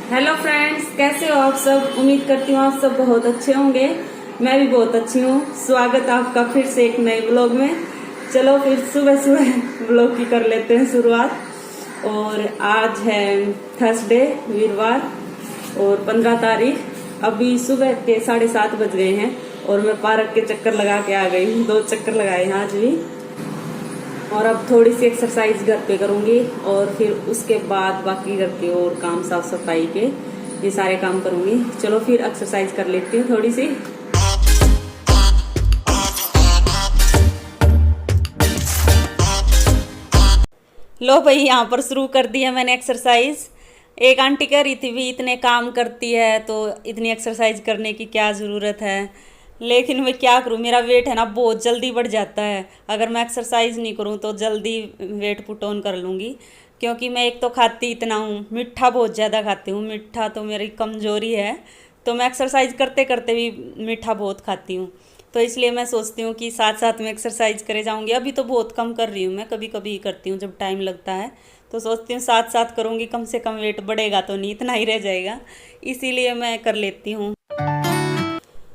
Hello friends, कैसे हो आप सब। उम्मीद करती हूँ आप सब बहुत अच्छे होंगे। मैं भी बहुत अच्छी हूँ। स्वागत आपका फिर से एक नए ब्लॉग में। चलो फिर सुबह सुबह ब्लॉग की कर लेते हैं शुरुआत। और आज है थर्सडे, वीरवार और 15 तारीख। अभी सुबह के 7:30 बज गए हैं और मैं पार्क के चक्कर लगा के आ गई हूँ। 2 चक्कर लगाए हैं आज भी। और अब थोड़ी सी एक्सरसाइज घर पे करूंगी और फिर उसके बाद बाकी घर के और काम, साफ सफाई के ये सारे काम करूंगी। चलो फिर एक्सरसाइज कर लेती हूँ थोड़ी सी। लो भाई, यहाँ पर शुरू कर दी है मैंने एक्सरसाइज। एक आंटी कह रही थी भी इतने काम करती है तो इतनी एक्सरसाइज करने की क्या ज़रूरत है, लेकिन मैं क्या करूँ, मेरा वेट है ना बहुत जल्दी बढ़ जाता है। अगर मैं एक्सरसाइज नहीं करूँ तो जल्दी वेट पुट ऑन कर लूँगी। क्योंकि मैं एक तो खाती इतना हूँ, मीठा बहुत ज़्यादा खाती हूँ। मीठा तो मेरी कमज़ोरी है, तो मैं एक्सरसाइज करते करते भी मीठा बहुत खाती हूँ। तो इसलिए मैं सोचती हूँ कि साथ साथ में एक्सरसाइज करे जाऊँगी। अभी तो बहुत कम कर रही हूँ, मैं कभी कभी करती हूँ जब टाइम लगता है। तो सोचती हूँ साथ साथ करूँगी, कम से कम वेट बढ़ेगा तो नहीं, इतना ही रह जाएगा। इसीलिए मैं कर लेती हूँ।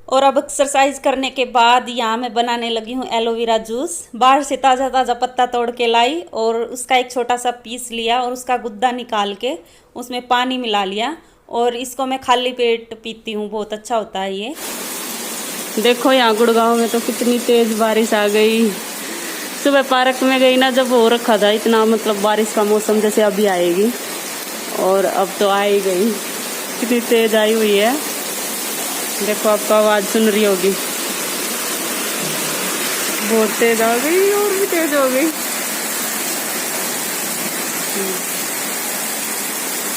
और अब एक्सरसाइज करने के बाद यहाँ मैं बनाने लगी हूँ एलोवेरा जूस। बाहर से ताज़ा ताज़ा पत्ता तोड़ के लाई और उसका एक छोटा सा पीस लिया और उसका गुद्दा निकाल के उसमें पानी मिला लिया और इसको मैं खाली पेट पीती हूँ। बहुत अच्छा होता है ये। देखो यहाँ गुड़गांव में तो कितनी तेज़ बारिश आ गई। सुबह पार्क में गई ना, जब हो रखा था इतना, मतलब बारिश का मौसम जैसे अभी आएगी, और अब तो आ ही गई। कितनी तेज़ आई हुई है, देखो आपको आवाज़ सुन रही होगी। बहुत तेज आ गई और भी तेज हो गई।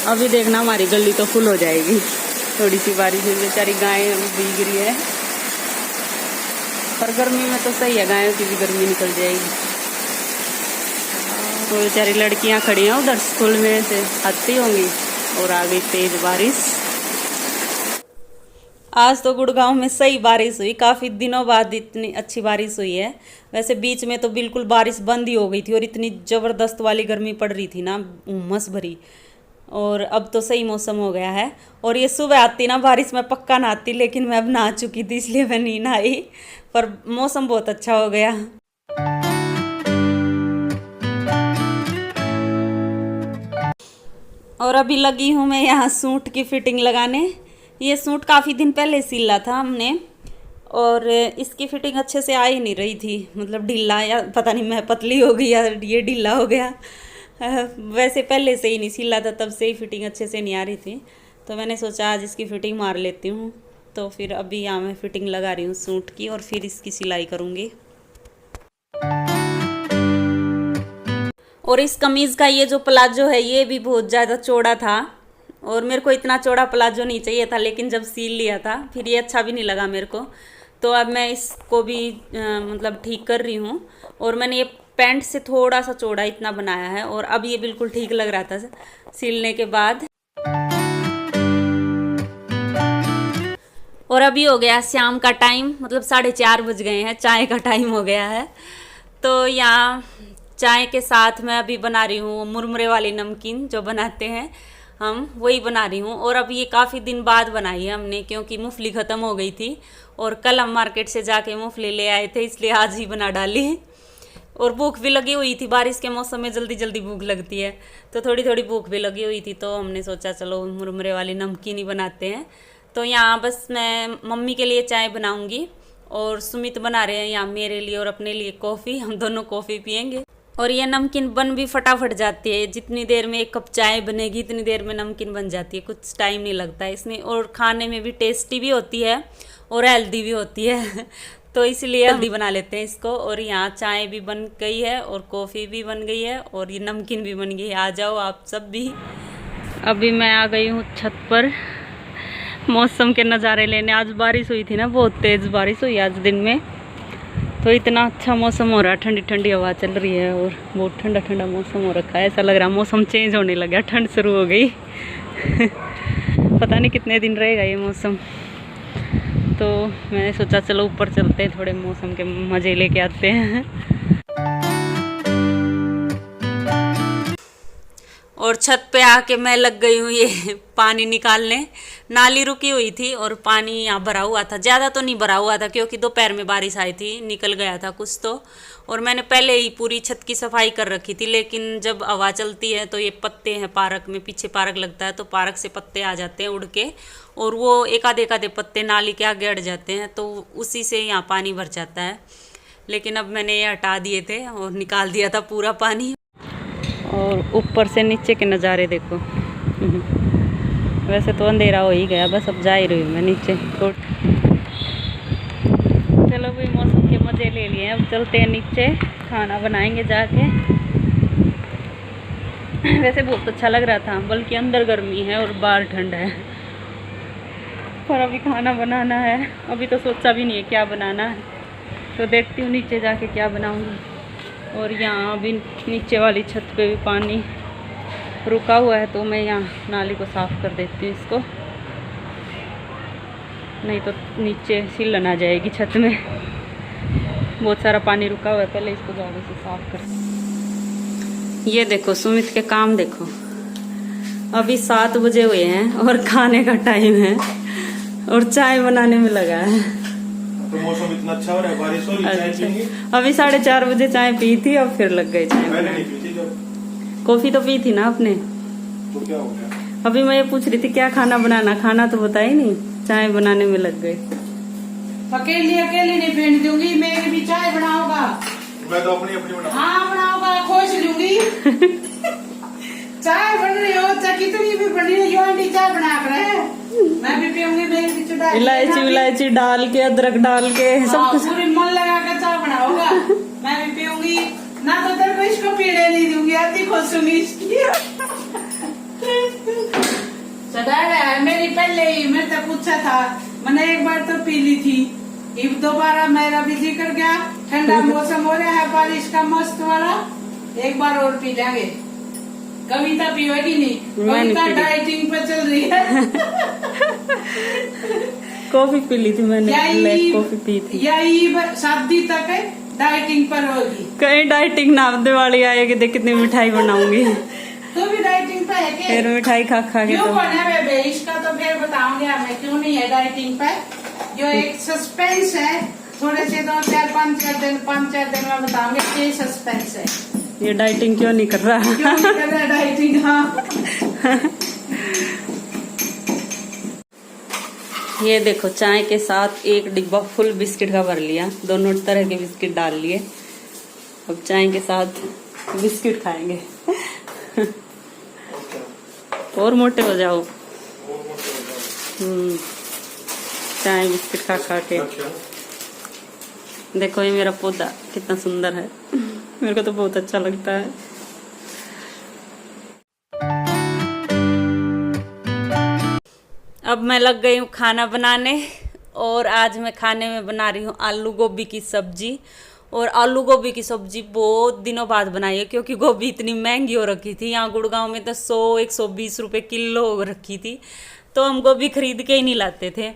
अभी देखना हमारी गली तो फुल हो जाएगी। थोड़ी सी बारिश में बेचारी गायें भीग रही है, पर गर्मी में तो सही है, गायों की भी गर्मी निकल जाएगी। तो बेचारी लड़कियां खड़ी हैं उधर, स्कूल में से आती होंगी और आ गई तेज बारिश। आज तो गुड़गांव में सही बारिश हुई, काफ़ी दिनों बाद इतनी अच्छी बारिश हुई है। वैसे बीच में तो बिल्कुल बारिश बंद ही हो गई थी और इतनी ज़बरदस्त वाली गर्मी पड़ रही थी ना, उमस भरी। और अब तो सही मौसम हो गया है। और ये सुबह आती ना बारिश में पक्का नहाती, लेकिन मैं अब नहा चुकी थी इसलिए मैं नहीं नहाई। पर मौसम बहुत अच्छा हो गया। और अभी लगी हूँ मैं यहाँ सूट की फिटिंग लगाने। ये सूट काफ़ी दिन पहले सिला था हमने और इसकी फिटिंग अच्छे से आ ही नहीं रही थी, मतलब ढीला, या पता नहीं मैं पतली हो गई या ये ढीला हो गया। वैसे पहले से ही नहीं सिला था, तब से ही फिटिंग अच्छे से नहीं आ रही थी। तो मैंने सोचा आज इसकी फ़िटिंग मार लेती हूँ। तो फिर अभी यहाँ मैं फ़िटिंग लगा रही हूँ सूट की और फिर इसकी सिलाई करूँगी। और इस कमीज़ का ये जो प्लाजो है ये भी बहुत ज़्यादा चौड़ा था और मेरे को इतना चौड़ा प्लाजो नहीं चाहिए था, लेकिन जब सील लिया था फिर ये अच्छा भी नहीं लगा मेरे को। तो अब मैं इसको भी मतलब ठीक कर रही हूँ। और मैंने ये पैंट से थोड़ा सा चौड़ा इतना बनाया है और अब ये बिल्कुल ठीक लग रहा था सिलने के बाद। और अभी हो गया शाम का टाइम, मतलब 4:30 बज गए हैं, चाय का टाइम हो गया है। तो यहाँ चाय के साथ मैं अभी बना रही हूँ मुरमुरे वाली नमकीन, जो बनाते हैं हम, वही बना रही हूँ। और अब ये काफ़ी दिन बाद बनाई है हमने, क्योंकि मूंगफली ख़त्म हो गई थी और कल हम मार्केट से जाके मूंगफली ले आए थे, इसलिए आज ही बना डाली। और भूख भी लगी हुई थी, बारिश के मौसम में जल्दी जल्दी भूख लगती है, तो थोड़ी थोड़ी भूख भी लगी हुई थी। तो हमने सोचा चलो मुरमुरे वाली नमकीन ही बनाते हैं। तो यहाँ बस मैं मम्मी के लिए चाय बनाऊँगी और सुमित बना रहे हैं यहाँ मेरे लिए और अपने लिए कॉफ़ी। हम दोनों कॉफ़ी पियेंगे। और ये नमकीन बन भी फटाफट जाती है, जितनी देर में 1 कप चाय बनेगी इतनी देर में नमकीन बन जाती है, कुछ टाइम नहीं लगता है इसमें। और खाने में भी टेस्टी भी होती है और हेल्दी भी होती है। तो इसलिए जल्दी बना लेते हैं इसको। और यहाँ चाय भी बन गई है और कॉफ़ी भी बन गई है और ये नमकीन भी बन गई है। आ जाओ आप सब भी। अभी मैं आ गई हूँ छत पर मौसम के नज़ारे लेने। आज बारिश हुई थी ना, बहुत तेज़ बारिश हुई आज दिन में, तो इतना अच्छा मौसम हो रहा है, ठंडी ठंडी हवा चल रही है और बहुत ठंडा ठंडा मौसम हो रखा है। ऐसा लग रहा है मौसम चेंज होने लगा, ठंड शुरू हो गई। पता नहीं कितने दिन रहेगा ये मौसम। तो मैंने सोचा चलो ऊपर चलते हैं, थोड़े मौसम के मज़े लेके आते हैं। और छत पे आके मैं लग गई हूँ ये पानी निकालने। नाली रुकी हुई थी और पानी यहाँ भरा हुआ था, ज़्यादा तो नहीं भरा हुआ था क्योंकि दोपहर में बारिश आई थी, निकल गया था कुछ तो। और मैंने पहले ही पूरी छत की सफाई कर रखी थी, लेकिन जब हवा चलती है तो ये पत्ते हैं पार्क में, पीछे पार्क लगता है तो पार्क से पत्ते आ जाते हैं उड़ के, और वो एक आधे पत्ते नाली के आगे अड़ जाते हैं, तो उसी से यहाँ पानी भर जाता है। लेकिन अब मैंने ये हटा दिए थे और निकाल दिया था पूरा पानी। और ऊपर से नीचे के नज़ारे देखो। वैसे तो अंधेरा हो ही गया, बस अब जा ही रही हूँ मैं नीचे। तो चलो भाई, मौसम के मज़े ले लिए, अब चलते हैं नीचे, खाना बनाएंगे जाके। वैसे बहुत अच्छा लग रहा था, बल्कि अंदर गर्मी है और बाहर ठंड है, पर अभी खाना बनाना है। अभी तो सोचा भी नहीं है क्या बनाना है, तो देखती हूँ नीचे जाके क्या बनाऊँगी। और यहाँ अभी नीचे वाली छत पे भी पानी रुका हुआ है, तो मैं यहाँ नाली को साफ़ कर देती हूँ इसको, नहीं तो नीचे सिलन आ जाएगी छत में। बहुत सारा पानी रुका हुआ है, पहले इसको झाड़ू से साफ़ कर। ये देखो सुमित के काम देखो, अभी 7 बजे हुए हैं और खाने का टाइम है और चाय बनाने में लगा है। तो मौसम इतना अच्छा हो रहा है, बारिश हो रही है, चाय पीएंगे। अभी 4:30 बजे चाय पी थी, अब फिर लग गई चाय मैंने नहीं पी थी जब। कॉफी तो पी थी ना आपने। तो क्या हो गया? अभी मैं ये पूछ रही थी क्या खाना बनाना, खाना तो बता ही नहीं, चाय बनाने में लग गई। अकेली नहीं पीने दूंगी, मैं भी चाय बनाऊंगा। मैं तो अपनी बनाऊंगा। हाँ बनाऊंगा, खोज लूंगी। चाय बन रही हो, चाहे कितनी भी बन रही है, यो आंटी चाय बना कर है, मैं भी पीऊंगी। मैं भी इलायची डाल के, अदरक डाल के, सब कुछ पूरी मन लगा कर चाय बनाऊंगा, मैं भी पीऊंगी। ना तो तेरे को इसको पीने नहीं दूंगी, आती खोसूंगी इसकी। सदारा है मेरी पहले ही, मेरे से पूछा था, मैंने एक बार तो पी ली थी, अब दोबारा मेरा भी जी कर गया। ठंडा मौसम हो रहा है, बारिश का मस्त वाला, एक बार और पी लेंगे। कविता पीवेगी नहीं, कविता डाइटिंग पे चल रही है। कॉफी पी ली थी मैंने, कॉफी पी थी। यही शादी तक डाइटिंग पर होगी। कहीं डाइटिंग नाम दिवाली आएगी, देख कितनी मिठाई बनाऊंगी। तो भी डाइटिंग पे है क्या? फिर मिठाई खा के क्यों तो बना बेबे, इसका तो फिर बताऊंगी हमें क्यों नहीं है डाइटिंग पे। जो एक सस्पेंस है, थोड़े से 5-4 दिन में बताऊंगे ये सस्पेंस है। ये डाइटिंग क्यों नहीं कर रहा? क्यों नहीं कर रहा डाइटिंग? हाँ। ये देखो चाय के साथ एक डिब्बा फुल बिस्किट का भर लिया, दोनों तरह के बिस्किट डाल लिए। अब चाय के साथ बिस्किट खाएंगे। और मोटे हो जाओ। चाय बिस्किट खा खा के। देखो ये मेरा पौधा कितना सुंदर है, मेरे को तो बहुत अच्छा लगता है। अब मैं लग गई हूँ खाना बनाने, और आज मैं खाने में बना रही हूँ आलू गोभी की सब्जी। और आलू गोभी की सब्जी बहुत दिनों बाद बनाई है, क्योंकि गोभी इतनी महंगी हो रखी थी। यहाँ गुड़गांव में तो 100-120 रुपये किलो हो रखी थी, तो हम गोभी खरीद के ही नहीं लाते थे।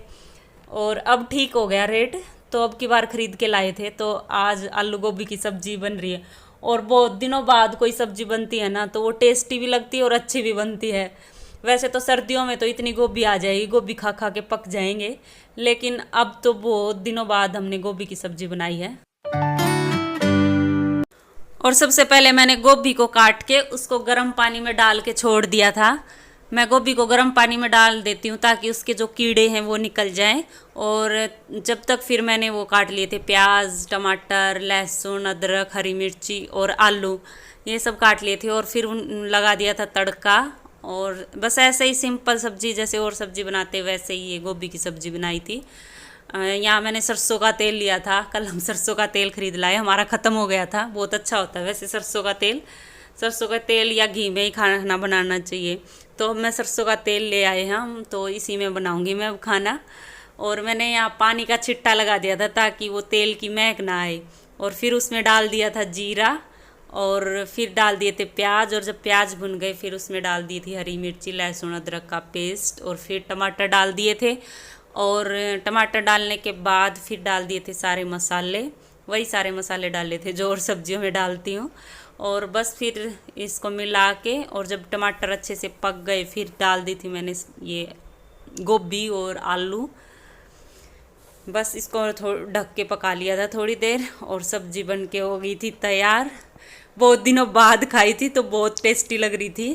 और अब ठीक हो गया रेट, तो अब की बार खरीद के लाए थे। तो आज आलू गोभी की सब्जी बन रही है, और बहुत दिनों बाद कोई सब्जी बनती है ना, तो वो टेस्टी भी लगती है और अच्छी भी बनती है। वैसे तो सर्दियों में तो इतनी गोभी आ जाएगी, गोभी खा खा के पक जाएंगे, लेकिन अब तो बहुत दिनों बाद हमने गोभी की सब्जी बनाई है। और सबसे पहले मैंने गोभी को काट के उसको गर्म पानी में डाल के छोड़ दिया था। मैं गोभी को गर्म पानी में डाल देती हूँ ताकि उसके जो कीड़े हैं वो निकल जाएं। और जब तक फिर मैंने वो काट लिए थे, प्याज, टमाटर, लहसुन, अदरक, हरी मिर्ची और आलू, ये सब काट लिए थे। और फिर लगा दिया था तड़का, और बस ऐसे ही सिंपल सब्जी जैसे और सब्जी बनाते वैसे ही ये गोभी की सब्जी बनाई थी। यहाँ मैंने सरसों का तेल लिया था, कल हम सरसों का तेल खरीद लाए, हमारा ख़त्म हो गया था। बहुत अच्छा होता है वैसे सरसों का तेल या घी में ही खाना बनाना चाहिए। तो मैं सरसों का तेल ले आए हैं हम, तो इसी में बनाऊंगी मैं अब खाना। और मैंने यहाँ पानी का छिट्टा लगा दिया था ताकि वो तेल की महक ना आए। और फिर उसमें डाल दिया था जीरा, और फिर डाल दिए थे प्याज। और जब प्याज भुन गए फिर उसमें डाल दी थी हरी मिर्ची, लहसुन, अदरक का पेस्ट, और फिर टमाटर डाल दिए थे। और टमाटर डालने के बाद फिर डाल दिए थे सारे मसाले, वही सारे मसाले डाले थे जो और सब्जियों में डालती हूँ। और बस फिर इसको मिला के, और जब टमाटर अच्छे से पक गए फिर डाल दी थी मैंने ये गोभी और आलू। बस इसको ढक के पका लिया था थोड़ी देर, और सब्जी बन के हो गई थी तैयार। बहुत दिनों बाद खाई थी तो बहुत टेस्टी लग रही थी।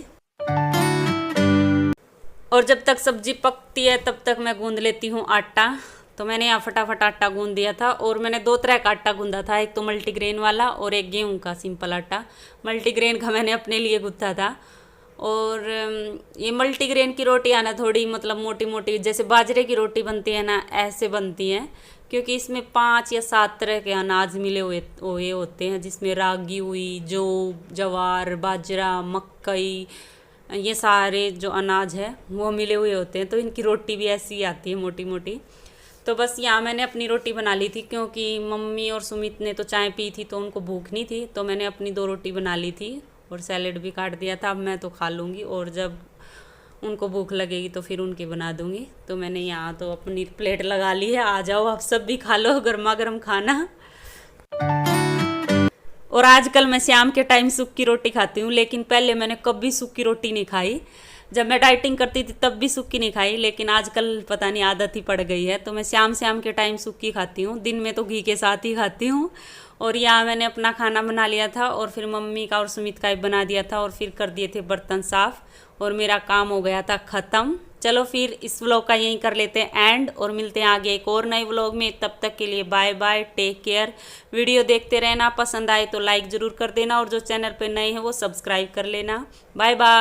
और जब तक सब्जी पकती है तब तक मैं गूंद लेती हूँ आटा। तो मैंने यहाँ फटाफट आटा गूंद दिया था, और मैंने 2 तरह का आटा गूंदा था, एक तो मल्टीग्रेन वाला और एक गेहूं का सिंपल आटा। मल्टीग्रेन का मैंने अपने लिए गूंथा था। और ये मल्टीग्रेन की रोटियाँ ना थोड़ी मतलब मोटी मोटी, जैसे बाजरे की रोटी बनती है ना, ऐसे बनती हैं, क्योंकि इसमें 5 या 7 तरह के अनाज मिले हुए होते हैं, जिसमें रागी हुई, जौ, जवार, बाजरा, मकई, ये सारे जो अनाज है वो मिले हुए होते हैं। तो इनकी रोटी भी ऐसी आती है मोटी मोटी। तो बस यहाँ मैंने अपनी रोटी बना ली थी, क्योंकि मम्मी और सुमित ने तो चाय पी थी तो उनको भूख नहीं थी, तो मैंने अपनी 2 रोटी बना ली थी और सैलेड भी काट दिया था। अब मैं तो खा लूँगी, और जब उनको भूख लगेगी तो फिर उनकी बना दूँगी। तो मैंने यहाँ तो अपनी प्लेट लगा ली है, आ जाओ आप सब भी खा लो गर्मा गर्म खाना। और आजकल मैं शाम के टाइम सूखी रोटी खाती हूँ, लेकिन पहले मैंने कभी सूखी रोटी नहीं खाई। जब मैं डाइटिंग करती थी तब भी सूखी नहीं खाई, लेकिन आजकल पता नहीं आदत ही पड़ गई है, तो मैं शाम के टाइम सूखी खाती हूँ, दिन में तो घी के साथ ही खाती हूँ। और यहाँ मैंने अपना खाना बना लिया था, और फिर मम्मी का और सुमित का भी बना दिया था, और फिर कर दिए थे बर्तन साफ़, और मेरा काम हो गया था ख़त्म। चलो फिर इस व्लॉग का यहीं कर लेते हैं एंड, और मिलते हैं आगे एक और नए व्लॉग में। तब तक के लिए bye bye, take care. Video देखते रहना, पसंद आए तो लाइक ज़रूर कर देना, और जो चैनल पे नए हैं वो सब्सक्राइब कर लेना। Bye bye.